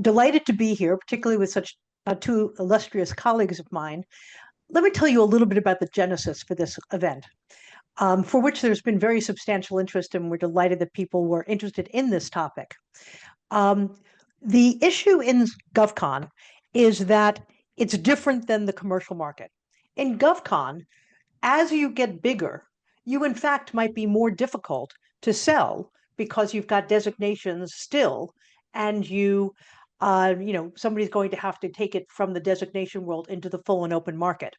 delighted to be here, particularly with such two illustrious colleagues of mine. Let me tell you a little bit about the genesis for this event, for which there's been very substantial interest, and we're delighted that people were interested in this topic. The issue in GovCon is that it's different than the commercial market. In GovCon, as you get bigger, you in fact might be more difficult to sell because you've got designations still, and somebody's going to have to take it from the designation world into the full and open market.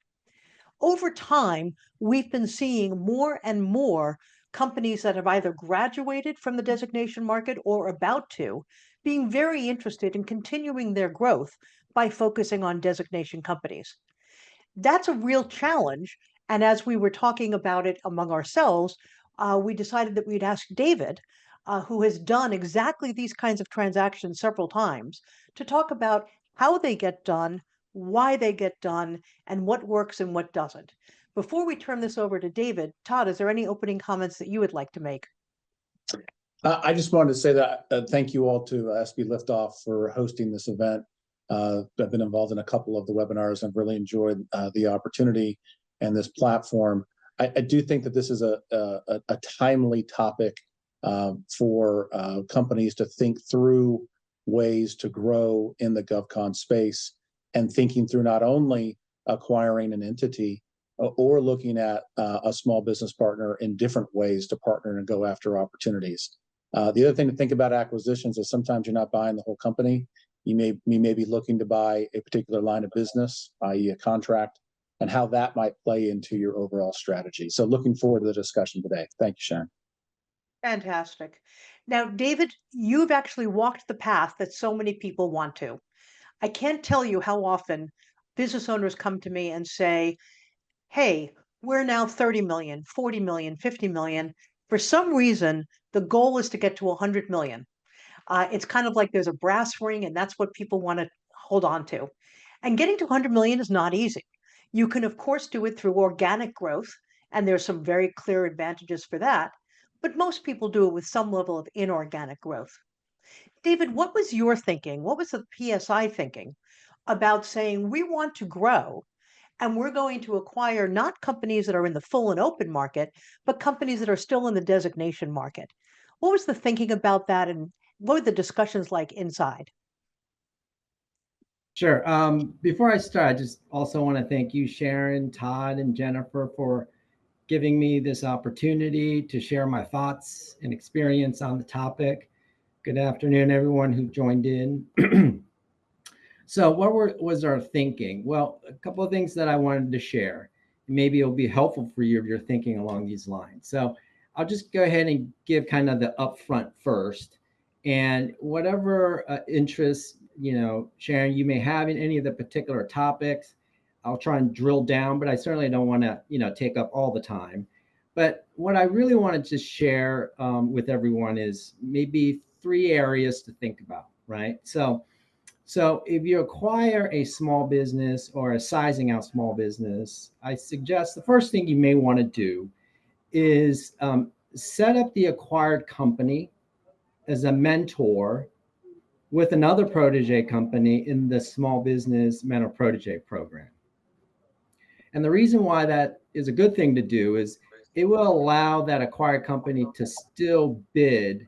Over time, we've been seeing more and more companies that have either graduated from the designation market or about to, being very interested in continuing their growth by focusing on designation companies. That's a real challenge. And as we were talking about it among ourselves, we decided that we'd ask David, who has done exactly these kinds of transactions several times, to talk about how they get done, why they get done, and what works and what doesn't. Before we turn this over to David, Todd, is there any opening comments that you would like to make? I just wanted to say that thank you all to sbLiftOff for hosting this event. I've been involved in a couple of the webinars. I've really enjoyed the opportunity and this platform. I do think that this is a timely topic for companies to think through ways to grow in the GovCon space, and thinking through not only acquiring an entity or looking at a small business partner in different ways to partner and go after opportunities. The other thing to think about acquisitions is sometimes you're not buying the whole company. You may be looking to buy a particular line of business, i.e. a contract, and how that might play into your overall strategy. So looking forward to the discussion today. Thank you, Sharon. Fantastic. Now, David, you've actually walked the path that so many people want to. I can't tell you how often business owners come to me and say, hey, we're now 30 million, 40 million, 50 million. For some reason, the goal is to get to 100 million. It's kind of like there's a brass ring, and that's what people want to hold on to. And getting to 100 million is not easy. You can, of course, do it through organic growth, and there's some very clear advantages for that. But most people do it with some level of inorganic growth. David, what was your thinking? What was the PSI thinking about saying we want to grow and we're going to acquire not companies that are in the full and open market, but companies that are still in the designation market? What was the thinking about that, and what were the discussions like inside? Sure. Before I start, I just also want to thank you, Sharon, Todd, and Jennifer, for giving me this opportunity to share my thoughts and experience on the topic. Good afternoon, everyone who joined in. So what was our thinking? Well, a couple of things that I wanted to share. Maybe it'll be helpful for you if you're thinking along these lines. So I'll just go ahead and give kind of the upfront first. And whatever interests, Sharon, you may have in any of the particular topics, I'll try and drill down, but I certainly don't want to, take up all the time. But what I really wanted to share with everyone is maybe 3 areas to think about, right? So if you acquire a small business or a sizing out small business, I suggest the first thing you may want to do is set up the acquired company as a mentor with another protege company in the small business mentor protege program. And the reason why that is a good thing to do is it will allow that acquired company to still bid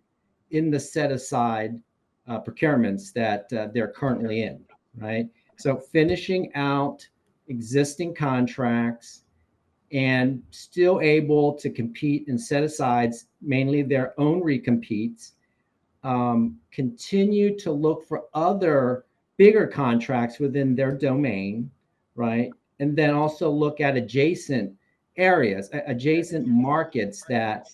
in the set aside procurements that they're currently in, right? So finishing out existing contracts and still able to compete in set asides, mainly their own recompetes, continue to look for other bigger contracts within their domain, right? And then also look at adjacent areas, adjacent markets that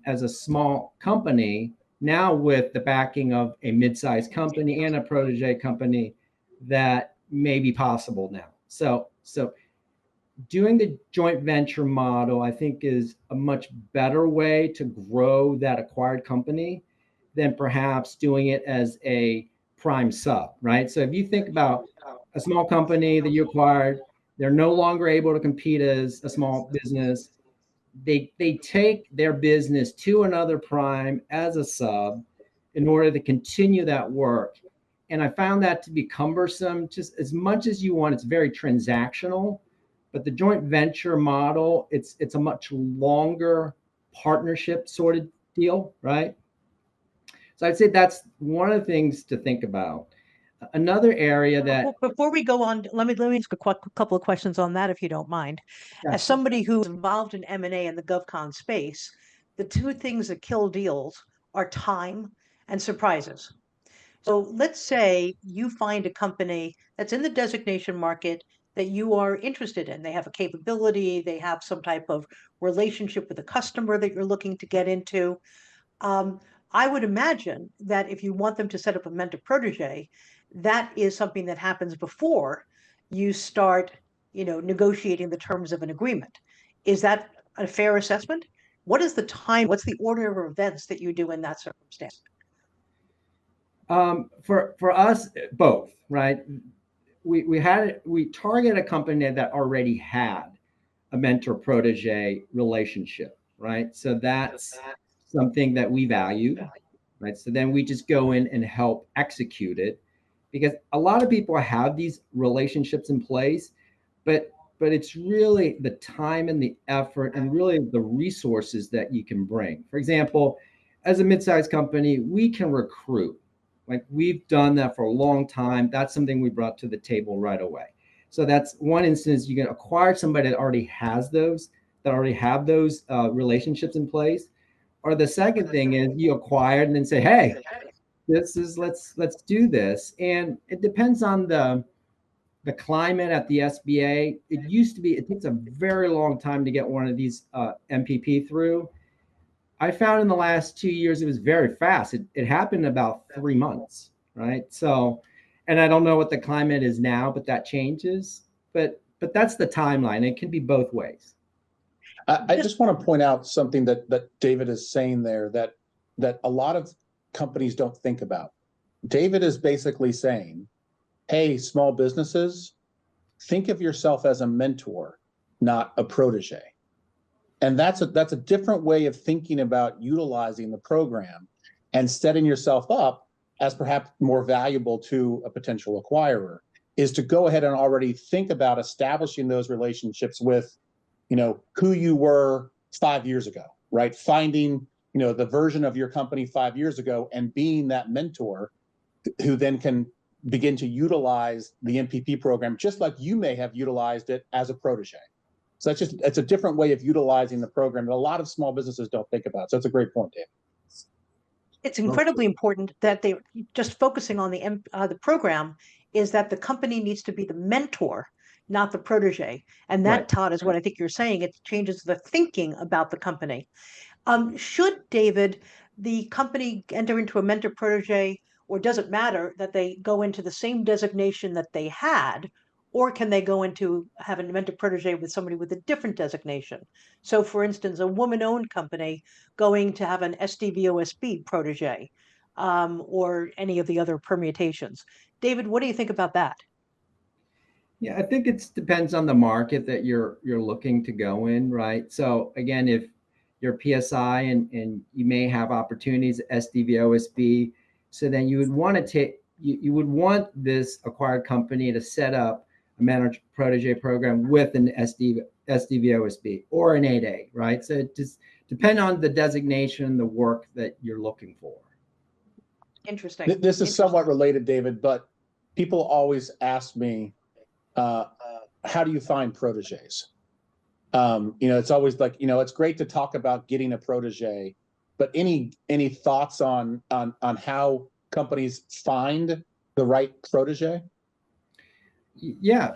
as a small company, now with the backing of a mid-sized company and a protege company, that may be possible now. So doing the joint venture model, I think, is a much better way to grow that acquired company than perhaps doing it as a prime sub, right? So if you think about a small company that you acquired, they're no longer able to compete as a small business. They take their business to another prime as a sub in order to continue that work. And I found that to be cumbersome. Just as much as you want, it's very transactional. But the joint venture model, it's a much longer partnership sort of deal, right? So I'd say that's one of the things to think about. Another area that Before we go on, let me ask a couple of questions on that, if you don't mind. Yeah. As somebody who's involved in M&A in the GovCon space, the two things that kill deals are time and surprises. So let's say you find a company that's in the designation market that you are interested in. They have a capability, they have some type of relationship with a customer that you're looking to get into. I would imagine that if you want them to set up a mentor protege, that is something that happens before you start, negotiating the terms of an agreement. Is that a fair assessment? What is the time? What's the order of events that you do in that circumstance? For us, both, right? We target a company that already had a mentor protege relationship, right? So that's something that we value, right? So then we just go in and help execute it, because a lot of people have these relationships in place, but it's really the time and the effort and really the resources that you can bring. For example, as a mid-sized company, we can recruit. Like, we've done that for a long time. That's something we brought to the table right away. So that's one instance. You can acquire somebody that already have those relationships in place. Or the second thing is you acquire and then say, hey, let's do this. And it depends on the climate at the SBA. It takes a very long time to get one of these MPP through. I found in the last 2 years, it was very fast. It happened in about 3 months, right? So, and I don't know what the climate is now, but that changes. But that's the timeline. It can be both ways. I just want to point out something that David is saying there that a lot of companies don't think about. David is basically saying, hey, small businesses, think of yourself as a mentor, not a protege. And that's a different way of thinking about utilizing the program and setting yourself up as perhaps more valuable to a potential acquirer, is to go ahead and already think about establishing those relationships with, who you were 5 years ago, right? Finding, the version of your company 5 years ago and being that mentor who then can begin to utilize the MPP program, just like you may have utilized it as a protege. So it's a different way of utilizing the program that a lot of small businesses don't think about. So that's a great point, Dave. It's incredibly important that they just focusing on the program is that the company needs to be the mentor, not the protege. And that, Right. Todd, is what I think you're saying. It changes the thinking about the company. Should, David, the company enter into a mentor protege, or does it matter that they go into the same designation that they had, or can they go into have a mentor protege with somebody with a different designation? So, for instance, a woman-owned company going to have an SDVOSB protege, or any of the other permutations. David, what do you think about that? Yeah, I think it depends on the market that you're looking to go in, right? So again, if you're PSI and you may have opportunities SDVOSB, so then you would want to you would want this acquired company to set up a mentor protege program with an SDVOSB or an 8A, right? So it just depends on the designation, the work that you're looking for. Interesting. This is somewhat related, David, but people always ask me, how do you find proteges? It's always like, it's great to talk about getting a protege, but any thoughts on how companies find the right protege? Yeah,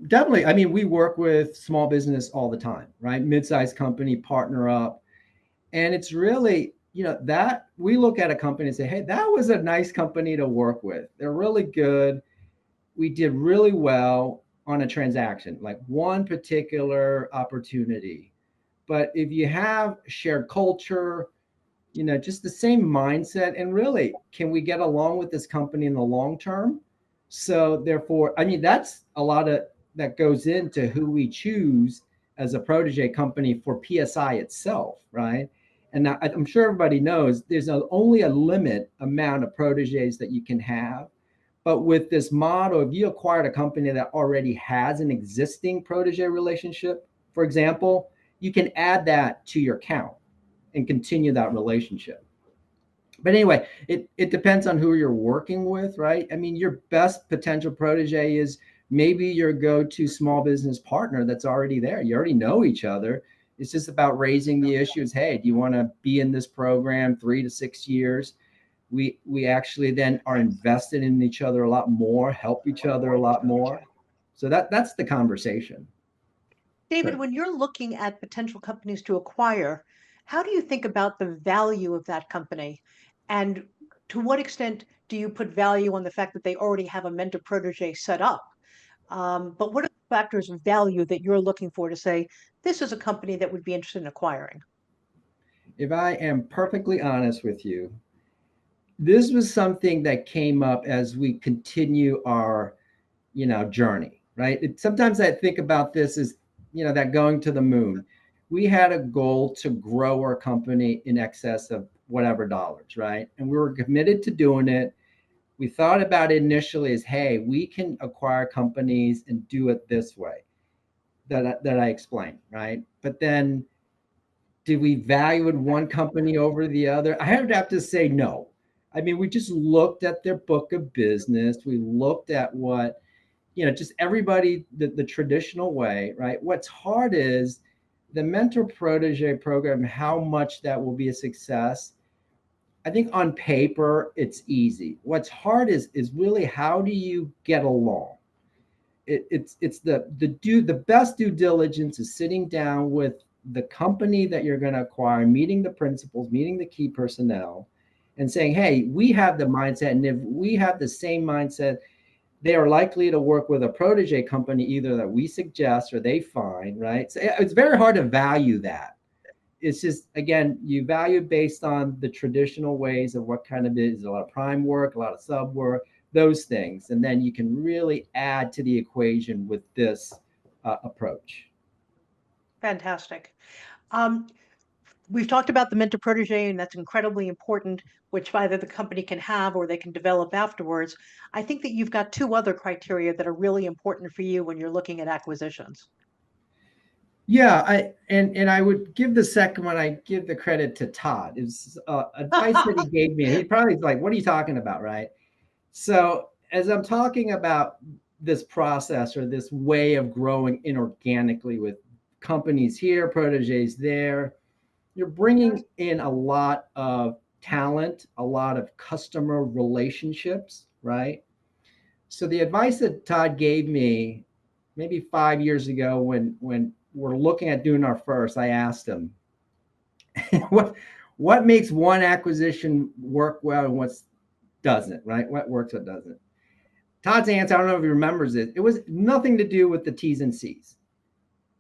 definitely. I mean, we work with small business all the time, right? Mid-sized company partner up. And it's really, that we look at a company and say, hey, that was a nice company to work with. They're really good. We did really well on a transaction, like one particular opportunity. But if you have shared culture, just the same mindset, and really, can we get along with this company in the long term? So therefore, I mean, that's a lot of that goes into who we choose as a protege company for PSI itself, right? And I'm sure everybody knows there's only a limit amount of proteges that you can have. But with this model, if you acquired a company that already has an existing protege relationship, for example, you can add that to your count and continue that relationship. But anyway, it depends on who you're working with, right? I mean, your best potential protege is maybe your go-to small business partner that's already there. You already know each other. It's just about raising the issues. Hey, do you want to be in this program 3 to 6 years? We actually then are invested in each other a lot more, help each other a lot more. So that's the conversation. David, Right. when you're looking at potential companies to acquire, how do you think about the value of that company? And to what extent do you put value on the fact that they already have a mentor protege set up? But what are the factors of value that you're looking for to say, this is a company that would be interested in acquiring? If I am perfectly honest with you, this was something that came up as we continue our, journey, right? Sometimes I think about this as, that going to the moon. We had a goal to grow our company in excess of whatever dollars, right? And we were committed to doing it. We thought about it initially as, hey, we can acquire companies and do it this way that I explained, right? But then did we value one company over the other? I would have to say no. I mean, we just looked at their book of business. We looked at what, just everybody the traditional way, right? What's hard is the mentor protege program, how much that will be a success. I think on paper, it's easy. What's hard is really how do you get along? It's the best due diligence is sitting down with the company that you're going to acquire, meeting the principals, meeting the key personnel, and saying, hey, we have the mindset, and if we have the same mindset, they are likely to work with a protege company either that we suggest or they find, right? So it's very hard to value that. It's just, again, you value based on the traditional ways of what kind of is a lot of prime work, a lot of sub work, those things. And then you can really add to the equation with this approach. Fantastic. Um, we've talked about the mentor protege, and that's incredibly important, which either the company can have or they can develop afterwards. I think that you've got two other criteria that are really important for you when you're looking at acquisitions. Yeah, I would give the second one. I give the credit to Todd. It's advice that he gave me. He probably like, "What are you talking about?" Right. So as I'm talking about this process or this way of growing inorganically with companies here, proteges there, you're bringing in a lot of talent, a lot of customer relationships, right? So the advice that Todd gave me maybe 5 years ago when we're looking at doing our first, I asked him, what makes one acquisition work well and what doesn't, right? What works, what doesn't. Todd's answer, I don't know if he remembers it. It was nothing to do with the T's and C's.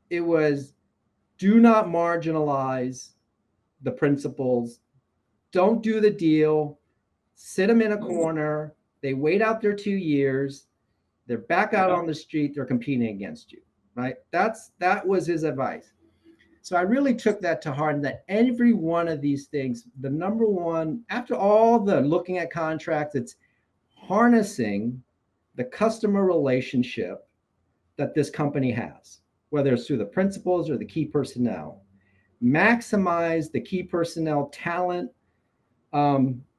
It was do not marginalize the principals. Don't do the deal. Sit them in a corner. They wait out their 2 years. They're back out on the street. They're competing against you, right? That was his advice. So I really took that to heart, and that every one of these things, the number one, after all the looking at contracts, it's harnessing the customer relationship that this company has, whether it's through the principals or the key personnel. Maximize the key personnel talent,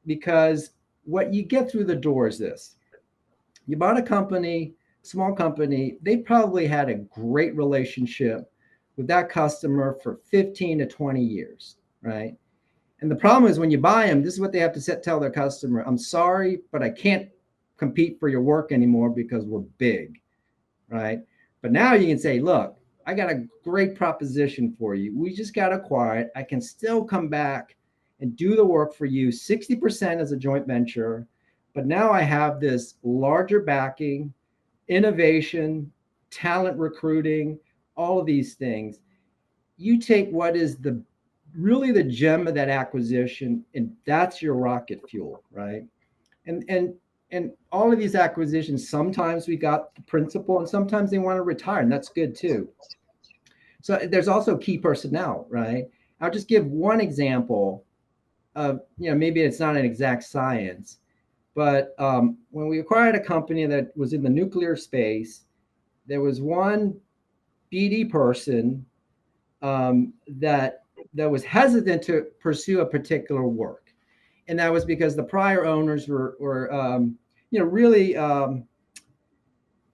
because what you get through the door is this. You bought a company, small company, they probably had a great relationship with that customer for 15 to 20 years, right? And the problem is when you buy them, this is what they have to tell their customer. I'm sorry, but I can't compete for your work anymore because we're big, right? But now you can say, look, I got a great proposition for you. We just got acquired. I can still come back and do the work for you, 60% as a joint venture. But now I have this larger backing, innovation, talent recruiting, all of these things. You take what is really the gem of that acquisition, and that's your rocket fuel, right? And all of these acquisitions, sometimes we got the principal and sometimes they want to retire, and that's good too. So there's also key personnel, right? I'll just give one example of, maybe it's not an exact science, But when we acquired a company that was in the nuclear space, there was one BD person that was hesitant to pursue a particular work, and that was because the prior owners were really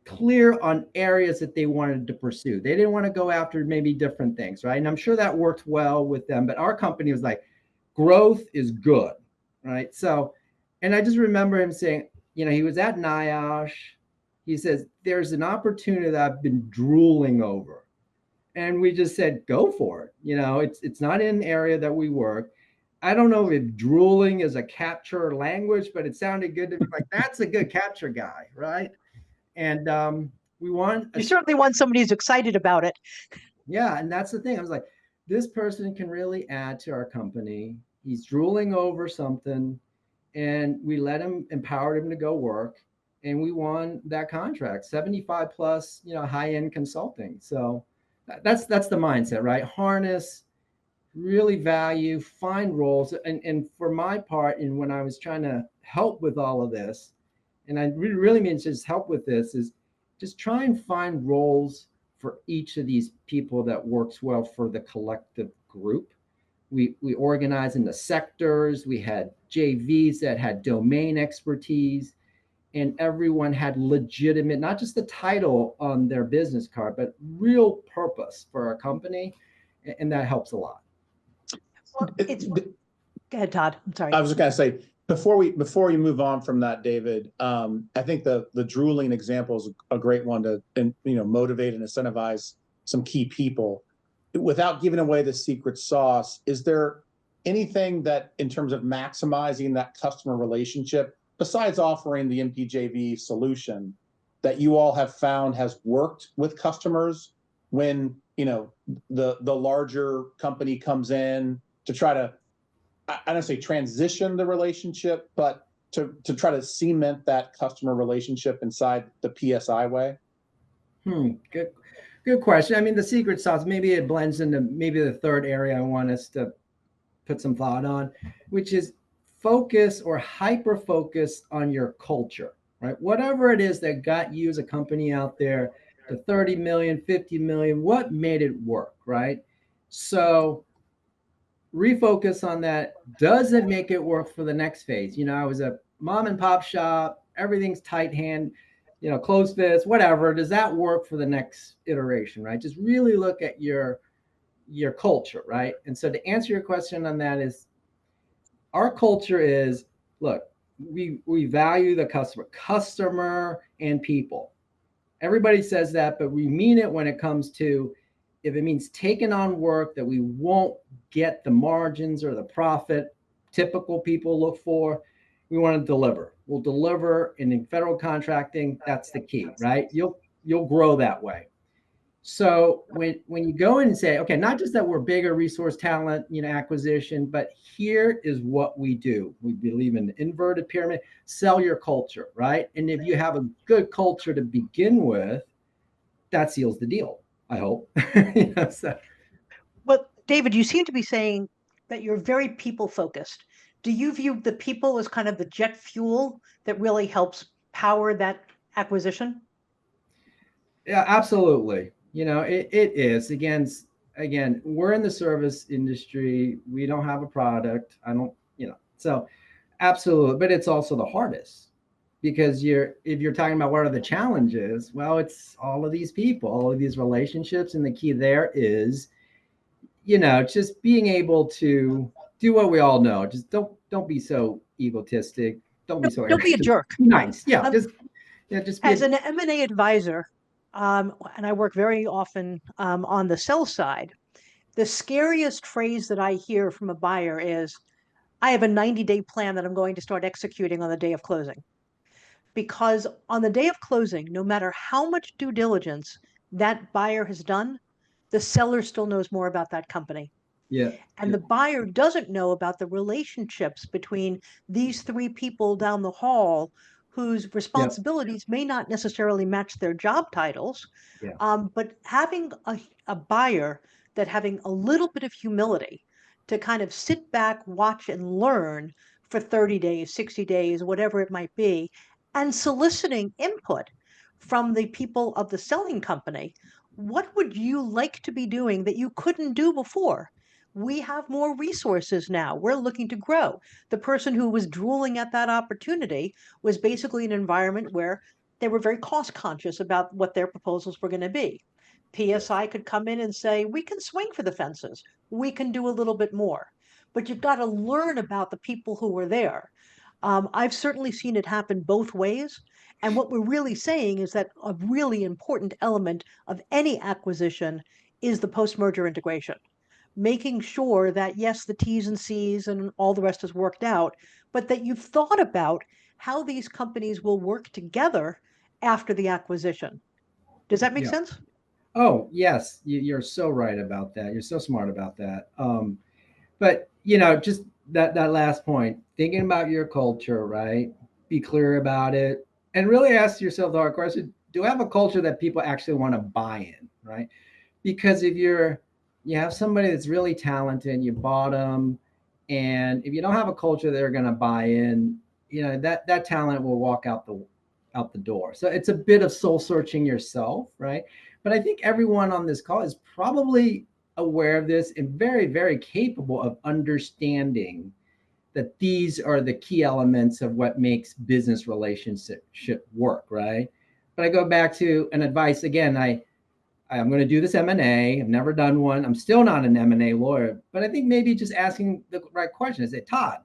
clear on areas that they wanted to pursue. They didn't want to go after maybe different things, right? And I'm sure that worked well with them, but our company was like, growth is good, right? So, and I just remember him saying, he was at NIOSH. He says, there's an opportunity that I've been drooling over. And we just said, go for it. It's not in an area that we work. I don't know if drooling is a capture language, but it sounded good to me. Like, that's a good capture guy, right? And we want. You certainly want somebody who's excited about it. Yeah, and that's the thing. I was like, this person can really add to our company. He's drooling over something, and we empowered him to go work, and we won that contract, 75 plus, high-end consulting. So that's the mindset, right? Harness, really value, find roles. And for my part, and when I was trying to help with all of this, and I really mean just help with this, is just try and find roles for each of these people that works well for the collective group. We organized into sectors. We had JVs that had domain expertise, and everyone had legitimate, not just the title on their business card, but real purpose for our company. And that helps a lot. Well, go ahead, Todd. I'm sorry. I was just going to say, before we move on from that, David, I think the drooling example is a great one to motivate and incentivize some key people. Without giving away the secret sauce, is there anything that, in terms of maximizing that customer relationship, besides offering the MPJV solution, that you all have found has worked with customers when the larger company comes in to try to, I don't say transition the relationship, but to try to cement that customer relationship inside the PSI way? Good question. I mean, the secret sauce, maybe it blends into maybe the third area I want us to put some thought on, which is focus or hyper focus on your culture, right? Whatever it is that got you as a company out there to 30 million, 50 million, what made it work, right? So refocus on that. Does it make it work for the next phase? I was a mom and pop shop, everything's tight hand, closed fist, whatever. Does that work for the next iteration, right? Just really look at your culture, right? And so to answer your question on that is, our culture is, look, we value the customer and people. Everybody says that, but we mean it when it comes to, if it means taking on work that we won't get the margins or the profit typical people look for, we want to deliver. We'll deliver, and in federal contracting, that's the key, right? You'll grow that way. So when you go in and say, okay, not just that we're bigger resource talent, acquisition, but here is what we do. We believe in the inverted pyramid, sell your culture, right? And if you have a good culture to begin with, that seals the deal, I hope. So. Well, David, you seem to be saying that you're very people focused. Do you view the people as kind of the jet fuel that really helps power that acquisition? Yeah, absolutely. It is. Again, we're in the service industry. We don't have a product. So absolutely. But it's also the hardest, because if you're talking about what are the challenges, well, it's all of these people, all of these relationships. And the key there is, just being able to do what we all know. Just don't be so egotistic. Don't be so Don't be a jerk. Nice. Yeah. Just as an M&A advisor, and I work very often on the sell side, the scariest phrase that I hear from a buyer is, I have a 90-day plan that I'm going to start executing on the day of closing. Because on the day of closing, no matter how much due diligence that buyer has done, the seller still knows more about that company. Yeah. And the buyer doesn't know about the relationships between these three people down the hall whose responsibilities may not necessarily match their job titles. But having a buyer that having a little bit of humility to kind of sit back, watch, and learn for 30 days, 60 days, whatever it might be, and soliciting input from the people of the selling company. What would you like to be doing that you couldn't do before? We have more resources now. We're looking to grow. The person who was drooling at that opportunity was basically an environment where they were very cost conscious about what their proposals were going to be. PSI could come in and say, we can swing for the fences. We can do a little bit more. But you've got to learn about the people who were there. I've certainly seen it happen both ways. And what we're really saying is that a really important element of any acquisition is the post-merger integration, making sure that, yes, the T's and C's and all the rest is worked out, but that you've thought about how these companies will work together after the acquisition. Does that make sense? Oh, yes, you're so right about that. You're so smart about that. But you know, just that last point, thinking about your culture, right? Be clear about it, and really ask yourself the hard question: do I have a culture that people actually want to buy in, right? Because if you have somebody that's really talented, you bought them, and if you don't have a culture they're going to buy in, you know that talent will walk out the door. So it's a bit of soul searching yourself, right? But I think everyone on this call is probably aware of this and very, very capable of understanding that these are the key elements of what makes business relationship work, right? But I go back to an advice again. I'm going to do this M&A. I've never done one. I'm still not an M&A lawyer, but I think maybe just asking the right question. I say, Todd,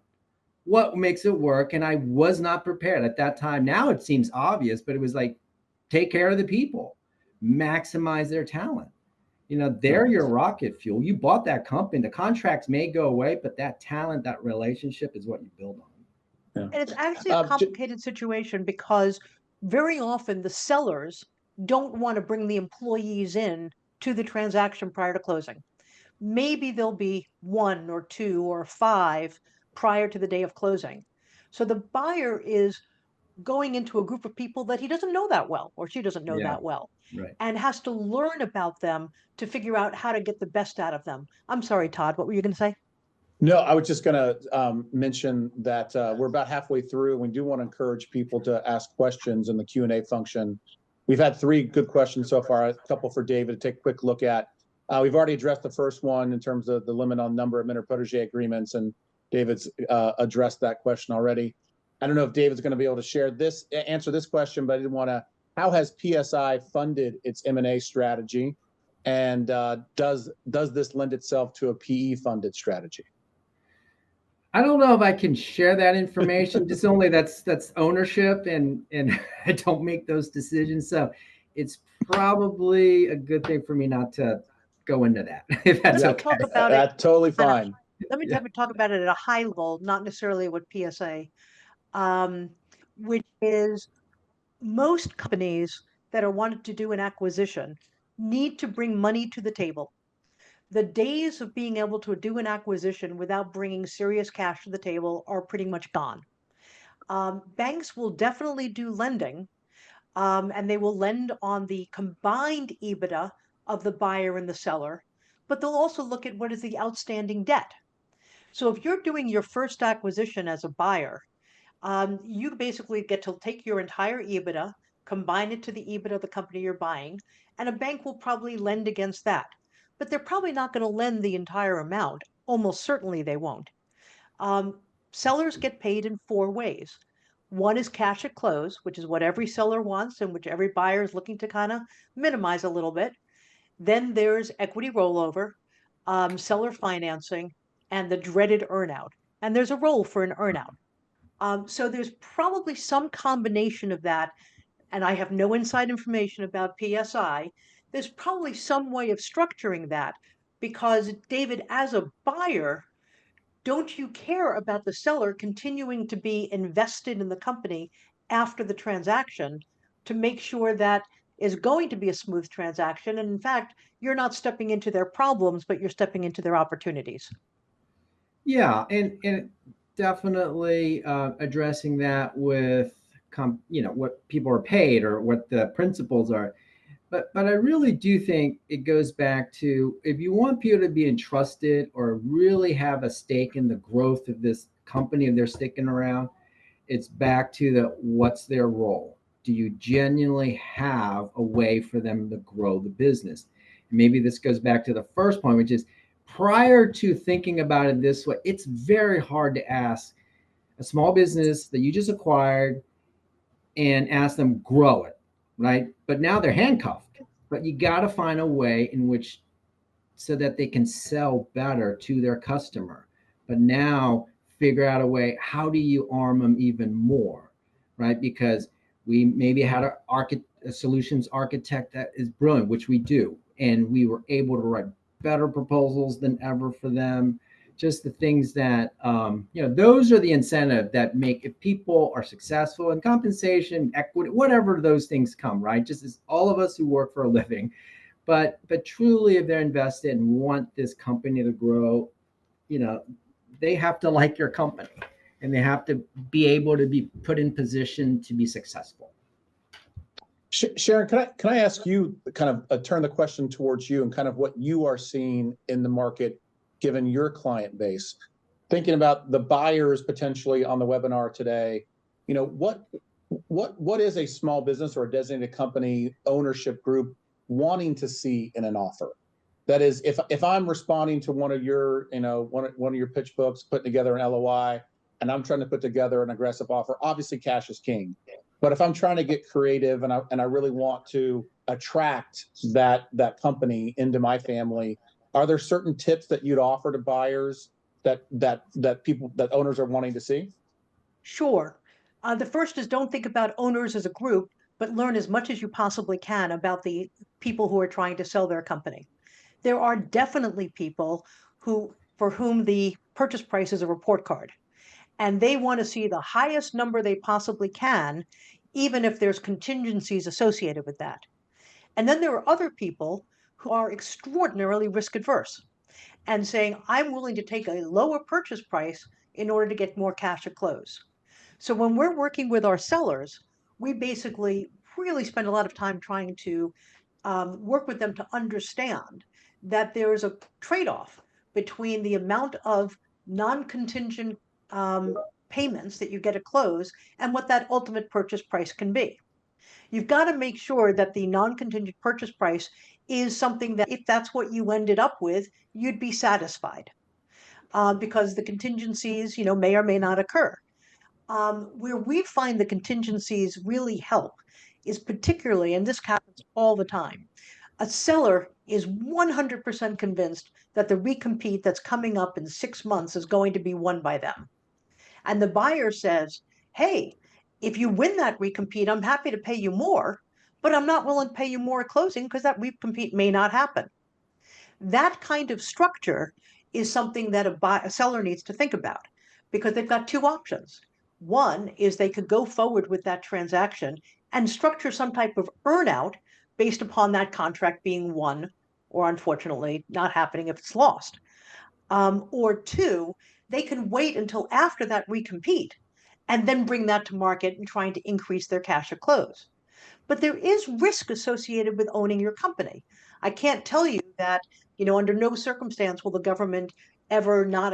what makes it work? And I was not prepared at that time. Now it seems obvious, but it was like, take care of the people, maximize their talent. You know, they're your rocket fuel. You bought that company. The contracts may go away, but that talent, that relationship is what you build on. Yeah. And it's actually a complicated situation because very often the sellers don't want to bring the employees in to the transaction prior to closing. Maybe there'll be 1 or 2 or 5 prior to the day of closing. So the buyer is going into a group of people that he doesn't know that well, or she doesn't know that well, right, and has to learn about them to figure out how to get the best out of them. I'm sorry, Todd, what were you going to say? No, I was just going to mention that we're about halfway through. We do want to encourage people to ask questions in the Q&A function. We've had 3 good questions so far, a couple for David to take a quick look at. We've already addressed the first one in terms of the limit on number of mentor-protege agreements, and David's addressed that question already. I don't know if David's going to be able to answer this question, but I didn't want to. How has PSI funded its M&A strategy, and does this lend itself to a PE-funded strategy? I don't know if I can share that information. Just only that's ownership, and I don't make those decisions. So it's probably a good thing for me not to go into that. If that's okay. Talk about that's totally fine. Let me talk about it at a high level, not necessarily with PSA, which is most companies that are wanting to do an acquisition need to bring money to the table. The days of being able to do an acquisition without bringing serious cash to the table are pretty much gone. Banks will definitely do lending, and they will lend on the combined EBITDA of the buyer and the seller, but they'll also look at what is the outstanding debt. So if you're doing your first acquisition as a buyer, you basically get to take your entire EBITDA, combine it to the EBITDA of the company you're buying, and a bank will probably lend against that. But they're probably not going to lend the entire amount. Almost certainly they won't. Sellers get paid in 4 ways. One is cash at close, which is what every seller wants and which every buyer is looking to kind of minimize a little bit. Then there's equity rollover, seller financing, and the dreaded earnout. And there's a role for an earnout. So there's probably some combination of that, and I have no inside information about PSI. There's probably some way of structuring that because, David, as a buyer, don't you care about the seller continuing to be invested in the company after the transaction to make sure that is going to be a smooth transaction? And in fact, you're not stepping into their problems, but you're stepping into their opportunities. Yeah, and definitely addressing that with what people are paid or what the principles are. But I really do think it goes back to, if you want people to be entrusted or really have a stake in the growth of this company if they're sticking around. It's back to the what's their role? Do you genuinely have a way for them to grow the business? And maybe this goes back to the first point, which is prior to thinking about it this way, it's very hard to ask a small business that you just acquired and ask them grow it, right? But now they're handcuffed. But you got to find a way in which so that they can sell better to their customer. But now figure out a way, how do you arm them even more, right? Because we maybe had a solutions architect that is brilliant, which we do. And we were able to write better proposals than ever for them. Just the things that, those are the incentive that make, if people are successful in compensation, equity, whatever those things come, right? Just as all of us who work for a living, but truly, if they're invested and want this company to grow, they have to like your company and they have to be able to be put in position to be successful. Sharon, can I ask you kind of turn the question towards you and kind of what you are seeing in the market, given your client base, thinking about the buyers potentially on the webinar today, what is a small business or a designated company ownership group wanting to see in an offer? That is, if I'm responding to one of your, one of your pitch books, putting together an LOI, and I'm trying to put together an aggressive offer, obviously cash is king. But if I'm trying to get creative and I really want to attract that company into my family, are there certain tips that you'd offer to buyers that owners are wanting to see? Sure. The first is don't think about owners as a group, but learn as much as you possibly can about the people who are trying to sell their company. There are definitely people for whom the purchase price is a report card, and they want to see the highest number they possibly can, even if there's contingencies associated with that. And then there are other people who are extraordinarily risk adverse and saying, I'm willing to take a lower purchase price in order to get more cash at close. So when we're working with our sellers, we basically really spend a lot of time trying to work with them to understand that there is a trade-off between the amount of non-contingent payments that you get at close and what that ultimate purchase price can be. You've got to make sure that the non-contingent purchase price is something that if that's what you ended up with, you'd be satisfied because the contingencies, may or may not occur. Where we find the contingencies really help is particularly, and this happens all the time, a seller is 100% convinced that the recompete that's coming up in 6 months is going to be won by them. And the buyer says, hey, if you win that recompete, I'm happy to pay you more, but I'm not willing to pay you more at closing because that recompete may not happen. That kind of structure is something that a seller needs to think about because they've got two options. One is they could go forward with that transaction and structure some type of earnout based upon that contract being won or unfortunately not happening if it's lost. Or two, they can wait until after that recompete and then bring that to market and trying to increase their cash at close. But there is risk associated with owning your company. I can't tell you that, under no circumstance will the government ever not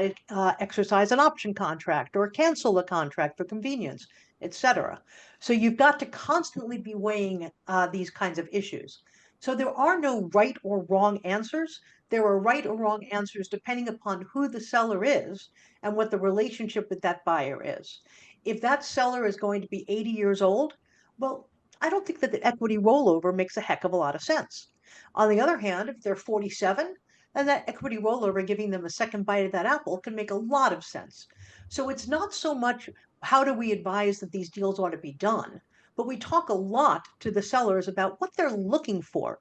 exercise an option contract or cancel a contract for convenience, etc. So you've got to constantly be weighing these kinds of issues. So there are no right or wrong answers. There are right or wrong answers depending upon who the seller is and what the relationship with that buyer is. If that seller is going to be 80 years old, well, I don't think that the equity rollover makes a heck of a lot of sense. On the other hand, if they're 47, then that equity rollover giving them a second bite of that apple can make a lot of sense. So it's not so much how do we advise that these deals ought to be done, but we talk a lot to the sellers about what they're looking for.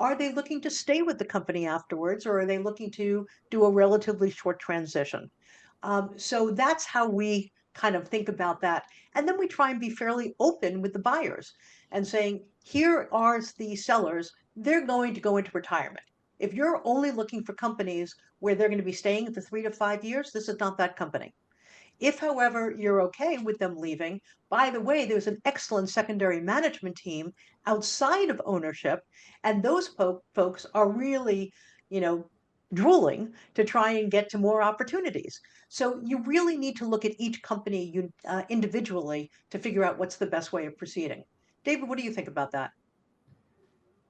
Are they looking to stay with the company afterwards, or are they looking to do a relatively short transition? So that's how we kind of think about that. And then we try and be fairly open with the buyers and saying, here are the sellers, they're going to go into retirement. If you're only looking for companies where they're going to be staying for 3 to 5 years, this is not that company. If, however, you're okay with them leaving, by the way, there's an excellent secondary management team outside of ownership, and those folks are really, drooling to try and get to more opportunities. So you really need to look at each company individually to figure out what's the best way of proceeding. David, what do you think about that?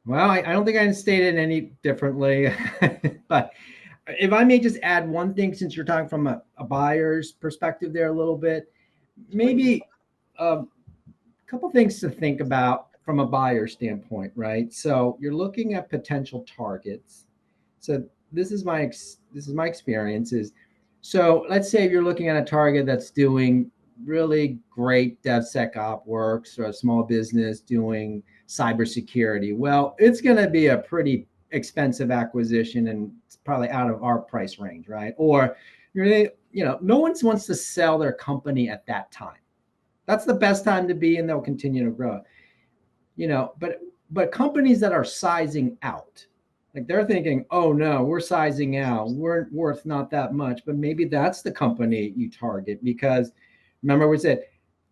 Well, I don't think I stated any differently, but if I may just add one thing, since you're talking from a buyer's perspective there a little bit, maybe a couple things to think about from a buyer standpoint, right? So you're looking at potential targets. So this is my experience is, so let's say if you're looking at a target that's doing really great DevSecOps work, so a small business doing cybersecurity. Well, it's going to be a pretty expensive acquisition and it's probably out of our price range, right? Or no one wants to sell their company at that time. That's the best time to be, and they'll continue to grow. But companies that are sizing out, like they're thinking, oh no, we're sizing out, we're worth not that much, but maybe that's the company you target, because remember we said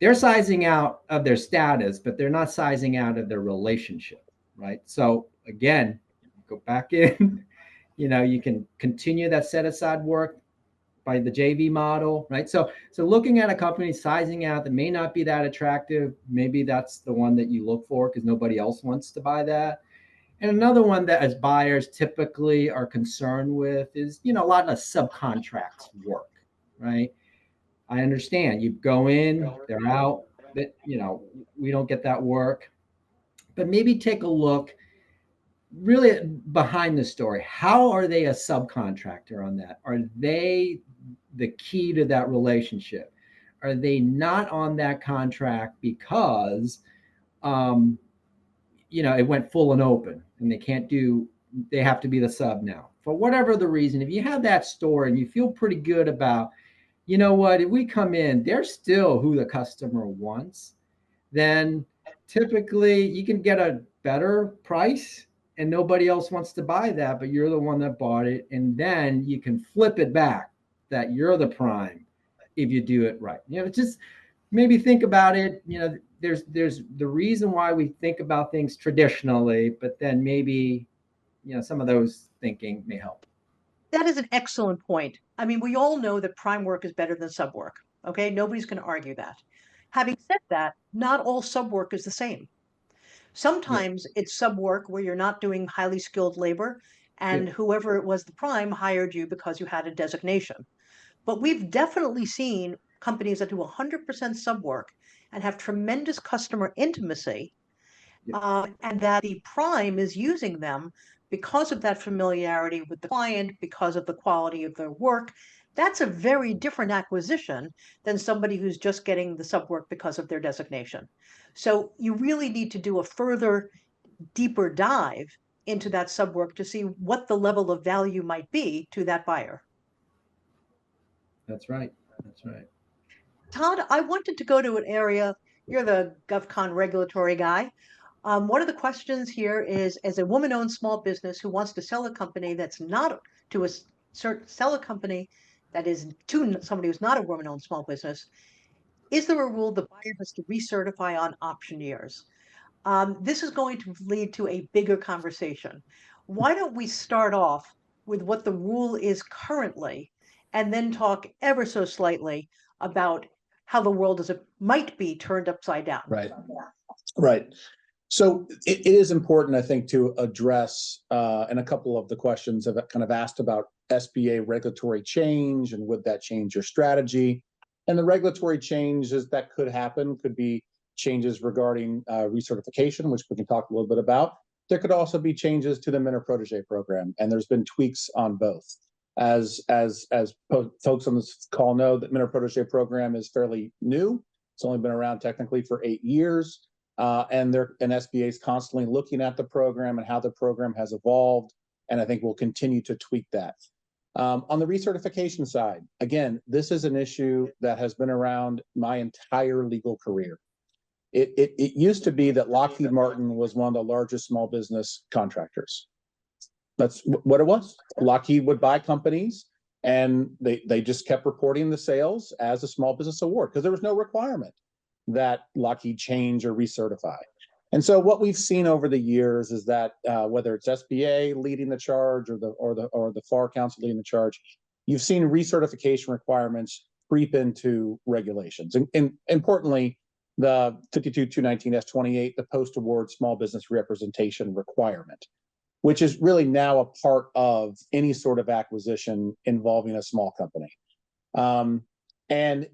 they're sizing out of their status, but they're not sizing out of their relationship, right? So again, go back in, you can continue that set aside work by the JV model, right? So looking at a company sizing out that may not be that attractive, maybe that's the one that you look for because nobody else wants to buy that. And another one that as buyers typically are concerned with is, a lot of subcontracts work, right? I understand you go in, they're out, that, we don't get that work, but maybe take a look really behind the story. How are they a subcontractor on that? Are they the key to that relationship? Are they not on that contract because, it went full and open and they have to be the sub now for whatever the reason? If you have that story and you feel pretty good about, if we come in, they're still who the customer wants, then typically you can get a better price and nobody else wants to buy that, but you're the one that bought it. And then you can flip it back that you're the prime if you do it right. Just maybe think about it. There's the reason why we think about things traditionally, but then maybe, some of those thinking may help. That is an excellent point. I mean, we all know that prime work is better than sub work. Okay, nobody's going to argue that. Having said that, not all sub work is the same. Sometimes it's sub work where you're not doing highly skilled labor and whoever it was the prime hired you because you had a designation. But we've definitely seen companies that do 100% sub work and have tremendous customer intimacy, and that the prime is using them because of that familiarity with the client, because of the quality of their work. That's a very different acquisition than somebody who's just getting the sub work because of their designation. So you really need to do a further, deeper dive into that sub work to see what the level of value might be to that buyer. That's right. That's right. Todd, I wanted to go to an area. You're the GovCon regulatory guy. One of the questions here is, as a woman-owned small business who wants to sell a company that's not to a sell a company that is to somebody who's not a woman-owned small business, is there a rule the buyer has to recertify on option years? This is going to lead to a bigger conversation. Why don't we start off with what the rule is currently, and then talk ever so slightly about how the world might be turned upside down. Right. Right. So it is important, I think, to address, and a couple of the questions have kind of asked about SBA regulatory change and would that change your strategy? And the regulatory changes that could happen could be changes regarding recertification, which we can talk a little bit about. There could also be changes to the mentor protege program, and there's been tweaks on both. As folks on this call know, that mentor protege program is fairly new. It's only been around technically for 8 years. And SBA is constantly looking at the program and how the program has evolved, and I think we'll continue to tweak that. On the recertification side, again, this is an issue that has been around my entire legal career. It used to be that Lockheed Martin was one of the largest small business contractors. That's what it was. Lockheed would buy companies, and they just kept reporting the sales as a small business award because there was no requirement that Lockheed change or recertify. And so what we've seen over the years is that whether it's SBA leading the charge or the FAR Council leading the charge, you've seen recertification requirements creep into regulations. And importantly, the 52-219-S28, the post-award small business representation requirement, which is really now a part of any sort of acquisition involving a small company. And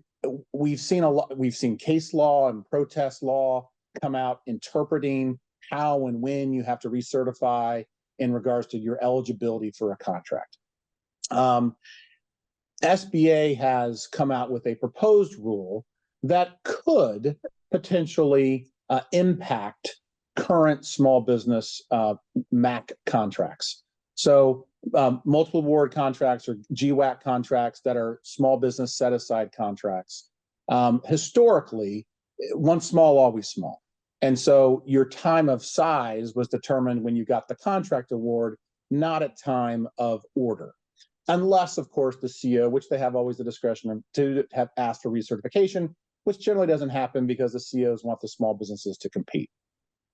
we've seen case law and protest law come out interpreting how and when you have to recertify in regards to your eligibility for a contract. SBA has come out with a proposed rule that could potentially impact current small business MAC contracts. So multiple award contracts or GWAC contracts that are small business set-aside contracts. Historically, once small, always small. And so your time of size was determined when you got the contract award, not at time of order. Unless, of course, the CO, which they have always the discretion to have asked for recertification, which generally doesn't happen because the COs want the small businesses to compete.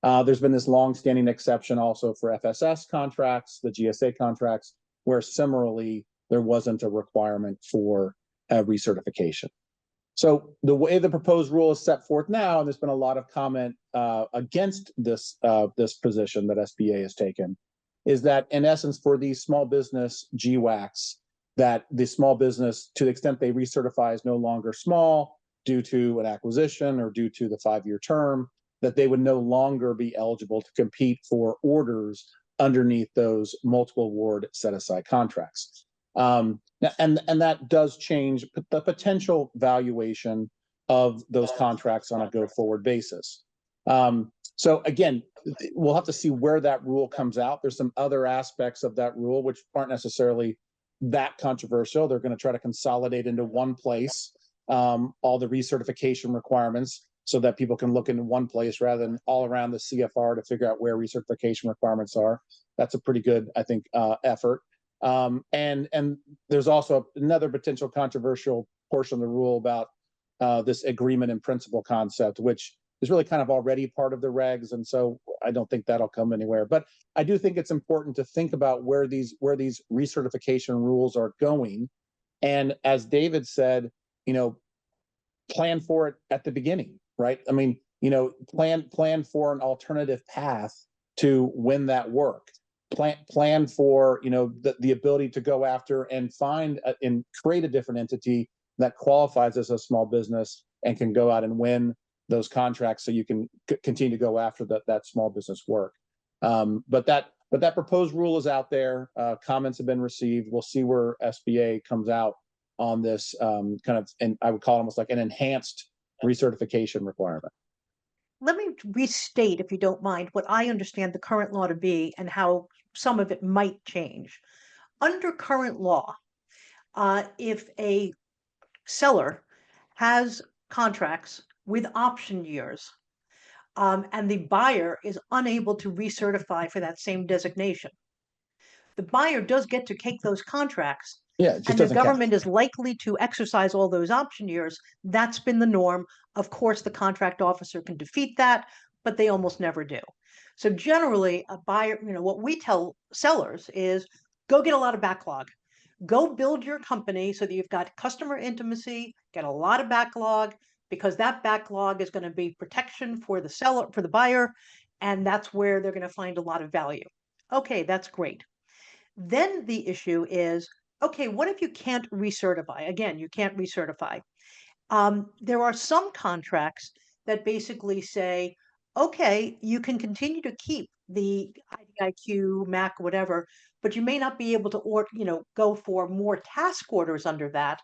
There's been this long-standing exception also for FSS contracts, the GSA contracts, where similarly there wasn't a requirement for recertification. So the way the proposed rule is set forth now, and there's been a lot of comment against this position that SBA has taken, is that in essence for these small business GWACs, that the small business, to the extent they recertify, is no longer small due to an acquisition or due to the 5-year term, that they would no longer be eligible to compete for orders underneath those multiple award set-aside contracts. And that does change the potential valuation of those contracts on a go-forward basis. So again, we'll have to see where that rule comes out. There's some other aspects of that rule which aren't necessarily that controversial. They're going to try to consolidate into one place all the recertification requirements so that people can look in one place rather than all around the CFR to figure out where recertification requirements are. That's a pretty good, I think, effort. And there's also another potential controversial portion of the rule about this agreement in principle concept, which is really kind of already part of the regs. And so I don't think that'll come anywhere. But I do think it's important to think about where these recertification rules are going. And as David said, plan for it at the beginning, right? I mean, plan for an alternative path to win that work. Plan for the ability to go after and find and create a different entity that qualifies as a small business and can go out and win those contracts, so you can continue to go after that small business work. But that proposed rule is out there. Comments have been received. We'll see where SBA comes out on this kind of, and I would call it almost like an enhanced recertification requirement. Let me restate, if you don't mind, what I understand the current law to be and how some of it might change. Under current law, if a seller has contracts with option years and the buyer is unable to recertify for that same designation, the buyer does get to take those contracts. Yeah, it just and the doesn't count. government is likely to exercise all those option years. That's been the norm. Of course, the contract officer can defeat that, but they almost never do. So generally, a buyer, what we tell sellers is go get a lot of backlog. Go build your company so that you've got customer intimacy, get a lot of backlog, because that backlog is going to be protection for the seller, for the buyer, and that's where they're going to find a lot of value. Okay, that's great. Then the issue is, okay, what if you can't recertify? Again, you can't recertify. There are some contracts that basically say, okay, you can continue to keep the IDIQ, MAC, whatever, but you may not be able to, go for more task orders under that.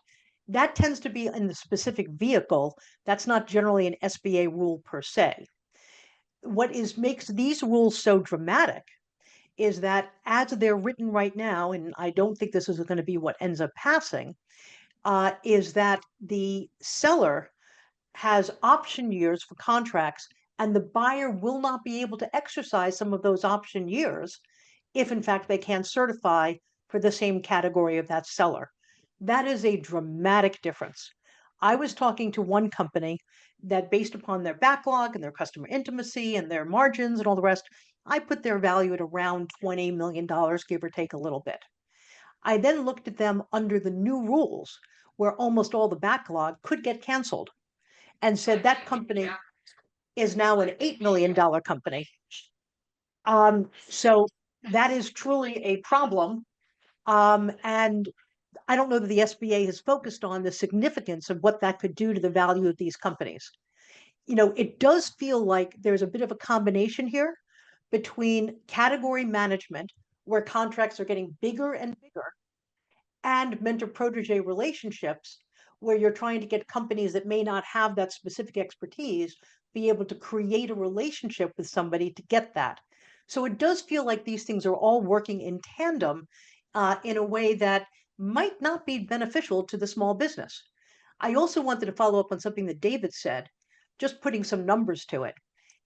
That tends to be in the specific vehicle. That's not generally an SBA rule per se. What makes these rules so dramatic is that as they're written right now, and I don't think this is going to be what ends up passing, is that the seller has option years for contracts, and the buyer will not be able to exercise some of those option years if, in fact, they can't certify for the same category of that seller. That is a dramatic difference. I was talking to one company that, based upon their backlog and their customer intimacy and their margins and all the rest, I put their value at around $20 million, give or take a little bit. I then looked at them under the new rules where almost all the backlog could get canceled and said that company is now an $8 million company. So that is truly a problem. And I don't know that the SBA has focused on the significance of what that could do to the value of these companies. You know, it does feel like there's a bit of a combination here between category management, where contracts are getting bigger and bigger, and mentor-protege relationships, where you're trying to get companies that may not have that specific expertise be able to create a relationship with somebody to get that. So it does feel like these things are all working in tandem in a way that might not be beneficial to the small business. I also wanted to follow up on something that David said, just putting some numbers to it.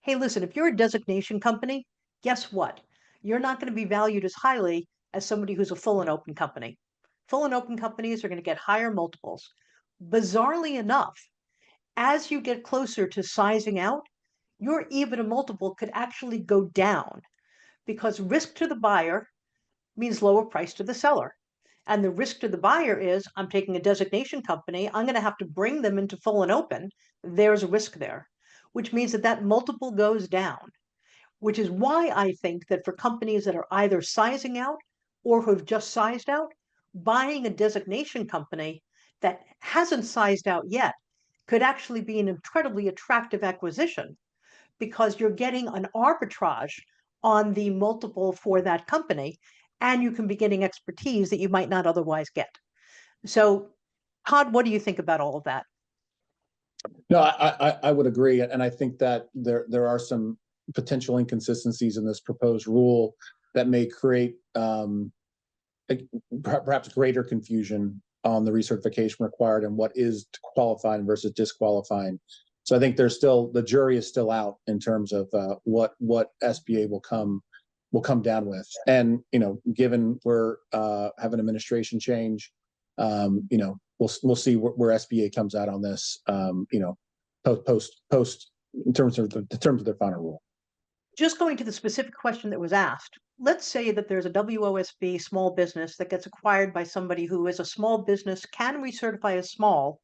Hey, listen, if you're a designation company, guess what? You're not going to be valued as highly as somebody who's a full and open company. Full and open companies are going to get higher multiples. Bizarrely enough, as you get closer to sizing out, your EBITDA multiple could actually go down because risk to the buyer means lower price to the seller. And the risk to the buyer is, I'm taking a designation company, I'm going to have to bring them into full and open. There's a risk there, which means that that multiple goes down, which is why I think that for companies that are either sizing out or who have just sized out, buying a designation company that hasn't sized out yet could actually be an incredibly attractive acquisition, because you're getting an arbitrage on the multiple for that company, and you can be getting expertise that you might not otherwise get. So, Todd, what do you think about all of that? No, I would agree, and I think that there are some potential inconsistencies in this proposed rule that may create perhaps greater confusion on the recertification required and what is qualifying versus disqualifying. So I think there's still, the jury is still out in terms of what SBA will come down with. And given we're having administration change, we'll see where SBA comes out on this. Post in terms of their final rule. Just going to the specific question that was asked, let's say that there's a WOSB small business that gets acquired by somebody who is a small business, can recertify as small,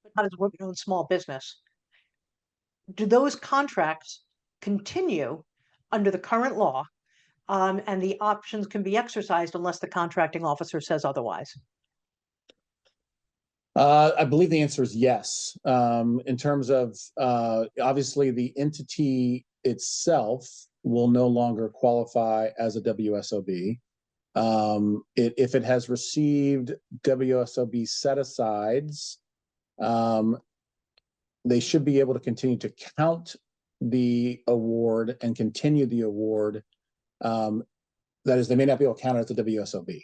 but not as women-owned small business. Do those contracts continue under the current law, and the options can be exercised unless the contracting officer says otherwise? I believe the answer is yes. In terms of obviously the entity itself will no longer qualify as a WSOB. If it has received WSOB set-asides, they should be able to continue to count the award and continue the award. That is, they may not be able to count it as a WSOB.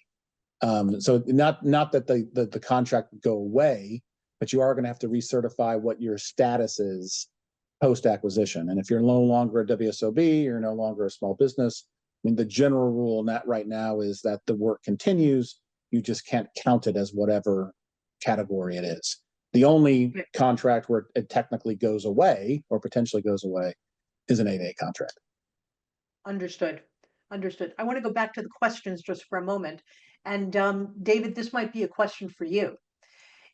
So not that the contract would go away, but you are going to have to recertify what your status is post-acquisition. And if you're no longer a WSOB, you're no longer a small business. I mean, the general rule right now is that the work continues. You just can't count it as whatever category it is. The only contract where it technically goes away or potentially goes away is an 8A contract. Understood. I want to go back to the questions just for a moment. And David, this might be a question for you.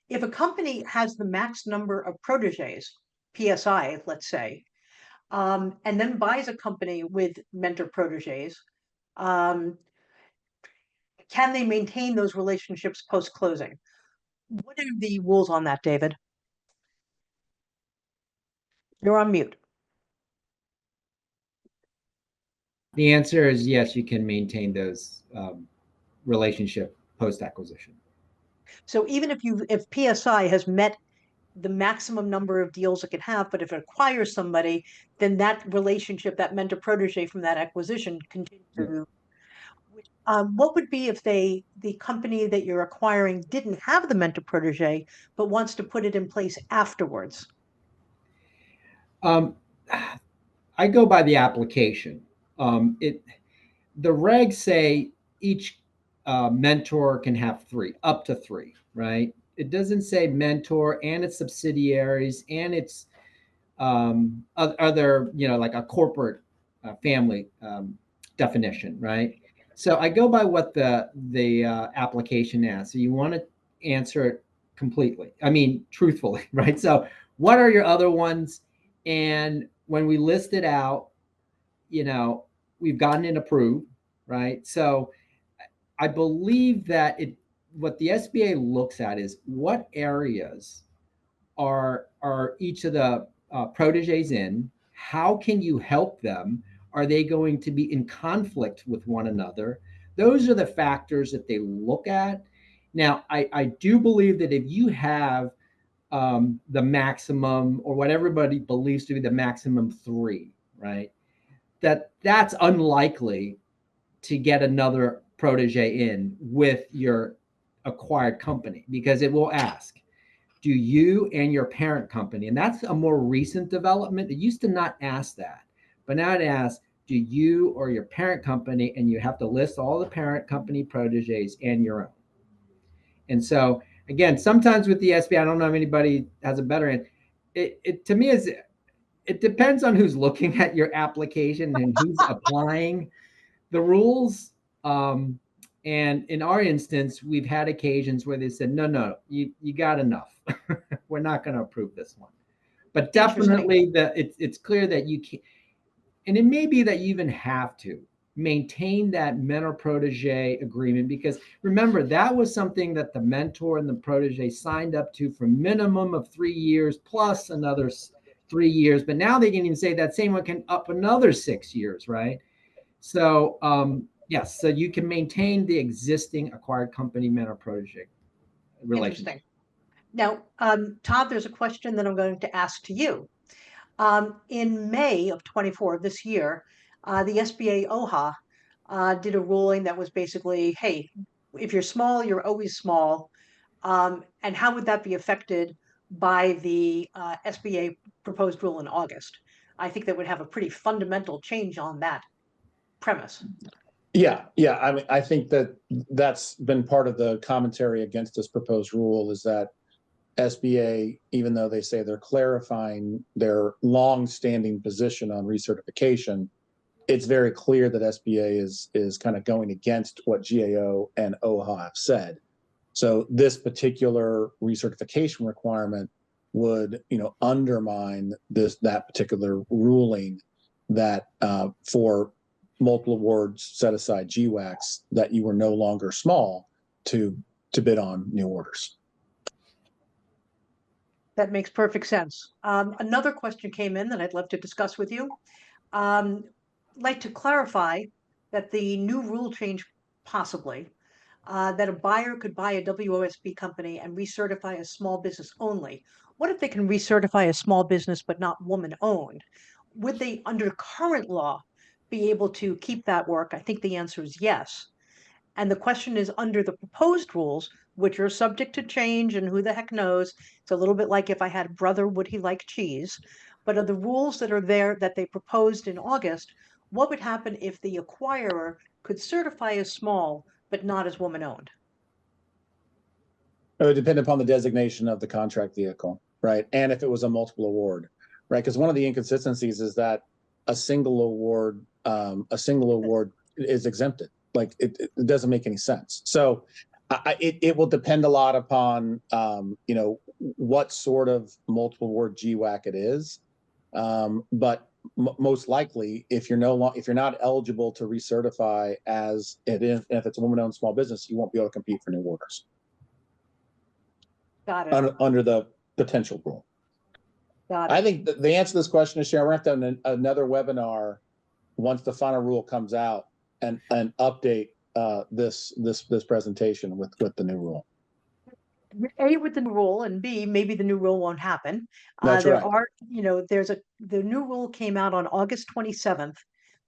If a company has the max number of proteges, PSI, let's say, and then buys a company with mentor proteges, can they maintain those relationships post-closing? What are the rules on that, David? You're on mute. The answer is yes, you can maintain those relationship post-acquisition. So even if PSI has met the maximum number of deals it can have, but if it acquires somebody, then that relationship, that mentor protege from that acquisition continues. Yeah. What would be if the company that you're acquiring didn't have the mentor protege, but wants to put it in place afterwards? I go by the application. The regs say each mentor can have up to three, right? it doesn't say mentor and its subsidiaries and its other, like a corporate family definition, right? So I go by what the application asks. So you want to answer it completely. I mean, truthfully, right? So what are your other ones? And when we list it out, we've gotten it approved, right? So I believe that what the SBA looks at is what areas are each of the proteges in? How can you help them? Are they going to be in conflict with one another? Those are the factors that they look at. Now, I do believe that if you have the maximum, or what everybody believes to be the maximum 3, right? That's unlikely to get another protege in with your acquired company, because it will ask, do you and your parent company, and that's a more recent development. It used to not ask that, but now it asks, do you or your parent company, and you have to list all the parent company proteges and your own. And so again, sometimes with the SBA, I don't know if anybody has a better end. It to me is, it depends on who's looking at your application and who's applying the rules. And in our instance, we've had occasions where they said, no, you got enough. We're not going to approve this one. But definitely it's clear that you can, and it may be that you even have to maintain that mentor protege agreement, because remember, that was something that the mentor and the protege signed up to for minimum of 3 years plus another 3 years. But now they can even say that same one can up another 6 years, right? So yes, so you can maintain the existing acquired company mentor protege relationship. Interesting. Now, Todd, there's a question that I'm going to ask to you. In May of 24 this year, the SBA OHA did a ruling that was basically, hey, if you're small, you're always small. And how would that be affected by the SBA proposed rule in August? I think that would have a pretty fundamental change on that premise. Yeah. I mean, I think that's been part of the commentary against this proposed rule, is that SBA, even though they say they're clarifying their long-standing position on recertification, it's very clear that SBA is kind of going against what GAO and OHA have said. So this particular recertification requirement would, undermine that particular ruling, that for multiple awards set aside GWACs, that you were no longer small to bid on new orders. That makes perfect sense. Another question came in that I'd love to discuss with you. Like to clarify that the new rule change possibly, that a buyer could buy a WOSB company and recertify as small business only. What if they can recertify a small business but not woman owned? Would they, under current law, be able to keep that work? I think the answer is yes. And the question is, under the proposed rules, which are subject to change and who the heck knows, it's a little bit like if I had a brother, would he like cheese? But of the rules that are there that they proposed in August, what would happen if the acquirer could certify as small but not as woman owned? It would depend upon the designation of the contract vehicle, right? And if it was a multiple award, right? Because one of the inconsistencies is that a single award is exempted. Like it doesn't make any sense. So it will depend a lot upon what sort of multiple award GWAC it is. But most likely, if you're not eligible to recertify as it is, if it's a woman-owned small business, you won't be able to compete for new orders. Got it. Under the potential rule. Got it. I think the answer to this question is, Sharon, we're going to have to have another webinar once the final rule comes out and update this presentation with the new rule. A, with the new rule, and B, maybe the new rule won't happen. That's there right. are, the new rule came out on August 27th,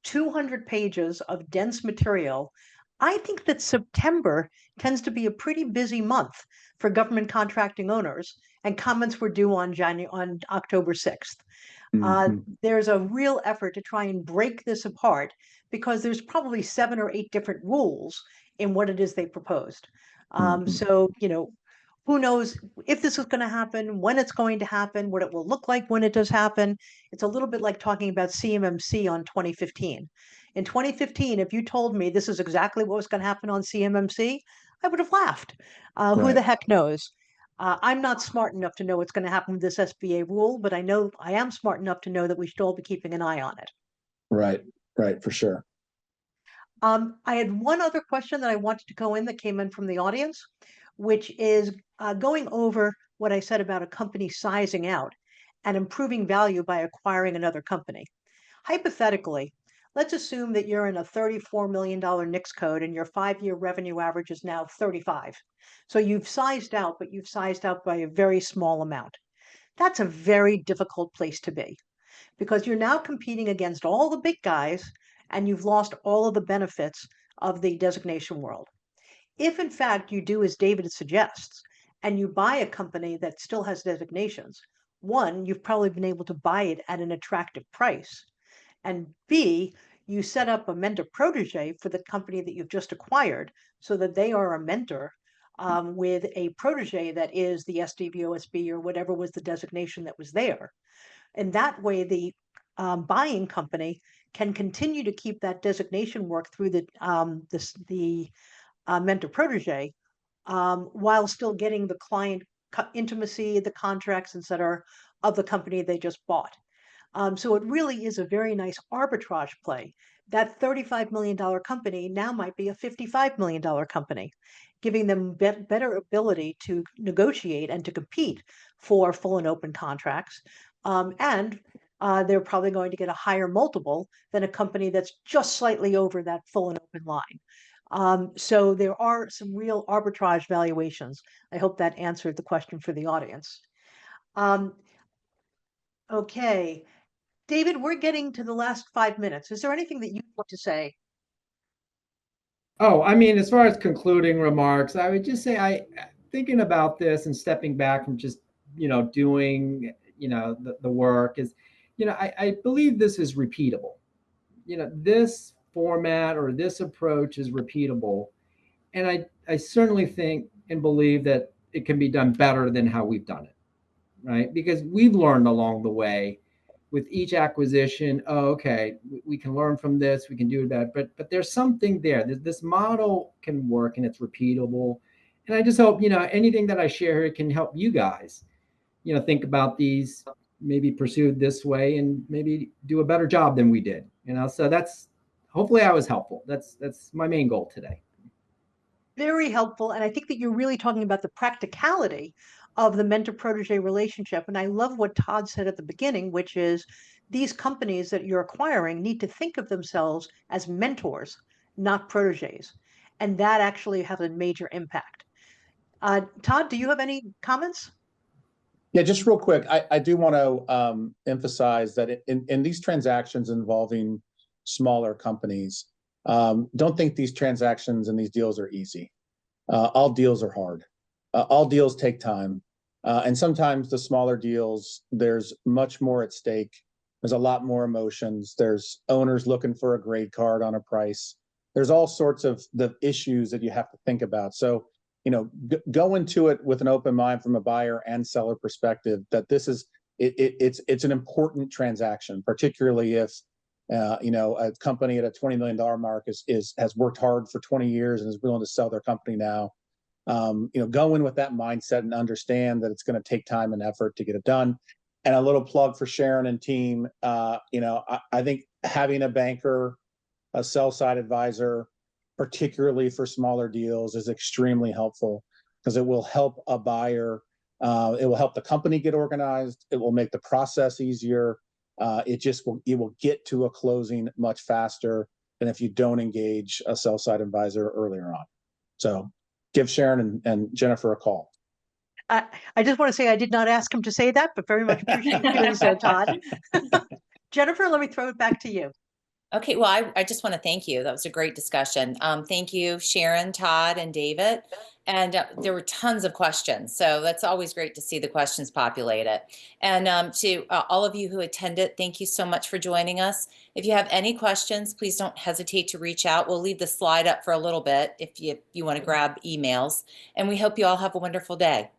200 pages of dense material. I think that September tends to be a pretty busy month for government contracting owners, and comments were due on October 6th. There's a real effort to try and break this apart, because there's probably 7 or 8 different rules in what it is they proposed. So, who knows if this is going to happen, when it's going to happen, what it will look like when it does happen. It's a little bit like talking about CMMC on 2015. In 2015, if you told me this is exactly what was going to happen on CMMC, I would have laughed. Who Right. the heck knows? I'm not smart enough to know what's going to happen with this SBA rule, but I know I am smart enough to know that we should all be keeping an eye on it. Right. Right. For sure. I had one other question that I wanted to go in that came in from the audience, which is going over what I said about a company sizing out and improving value by acquiring another company. Hypothetically, let's assume that you're in a $34 million NICS code and your 5-year revenue average is now 35. So you've sized out, but you've sized out by a very small amount. That's a very difficult place to be because you're now competing against all the big guys and you've lost all of the benefits of the designation world. If in fact you do as David suggests and you buy a company that still has designations, one, you've probably been able to buy it at an attractive price. And B, you set up a mentor protege for the company that you've just acquired so that they are a mentor with a protege that is the SDVOSB or whatever was the designation that was there. And that way, the buying company can continue to keep that designation work through the mentor protege while still getting the client intimacy, the contracts, etc., of the company they just bought. So it really is a very nice arbitrage play. That $35 million company now might be a $55 million company, giving them better ability to negotiate and to compete for full and open contracts. And they're probably going to get a higher multiple than a company that's just slightly over that full and open line. So there are some real arbitrage valuations. I hope that answered the question for the audience. Okay. David, we're getting to the last 5 minutes. Is there anything that you want to say? Oh, I mean, as far as concluding remarks, I would just say thinking about this and stepping back from just, doing, the work is, I believe this is repeatable. This format or this approach is repeatable. And I certainly think and believe that it can be done better than how we've done it, right? Because we've learned along the way with each acquisition, okay, we can learn from this, we can do that, but there's something there. This model can work and it's repeatable. And I just hope, anything that I share here can help you guys, think about these, maybe pursued this way and maybe do a better job than we did, so that's, hopefully I was helpful. That's my main goal today. Very helpful. And I think that you're really talking about the practicality of the mentor-protege relationship. And I love what Todd said at the beginning, which is these companies that you're acquiring need to think of themselves as mentors, not proteges. And that actually has a major impact. Todd, do you have any comments? Yeah, just real quick, I do want to emphasize that in these transactions involving smaller companies, don't think these transactions and these deals are easy. All deals are hard. All deals take time. And sometimes the smaller deals, there's much more at stake. There's a lot more emotions. There's owners looking for a grade card on a price. There's all sorts of the issues that you have to think about. So, go into it with an open mind from a buyer and seller perspective that this is, it's an important transaction, particularly if, a company at a $20 million mark has worked hard for 20 years and is willing to sell their company now. Go in with that mindset and understand that it's going to take time and effort to get it done. And a little plug for Sharon and team. I think having a banker, a sell-side advisor, particularly for smaller deals, is extremely helpful because it will help a buyer. It will help the company get organized. It will make the process easier. It will get to a closing much faster than if you don't engage a sell-side advisor earlier on. So give Sharon and Jennifer a call. I just want to say I did not ask him to say that, but very much appreciate you doing so, Todd. Jennifer, let me throw it back to you. Okay, well, I just want to thank you. That was a great discussion. Thank you, Sharon, Todd, and David. And there were tons of questions. So that's always great to see the questions populated. And to all of you who attended, thank you so much for joining us. If you have any questions, please don't hesitate to reach out. We'll leave the slide up for a little bit if you want to grab emails. And we hope you all have a wonderful day.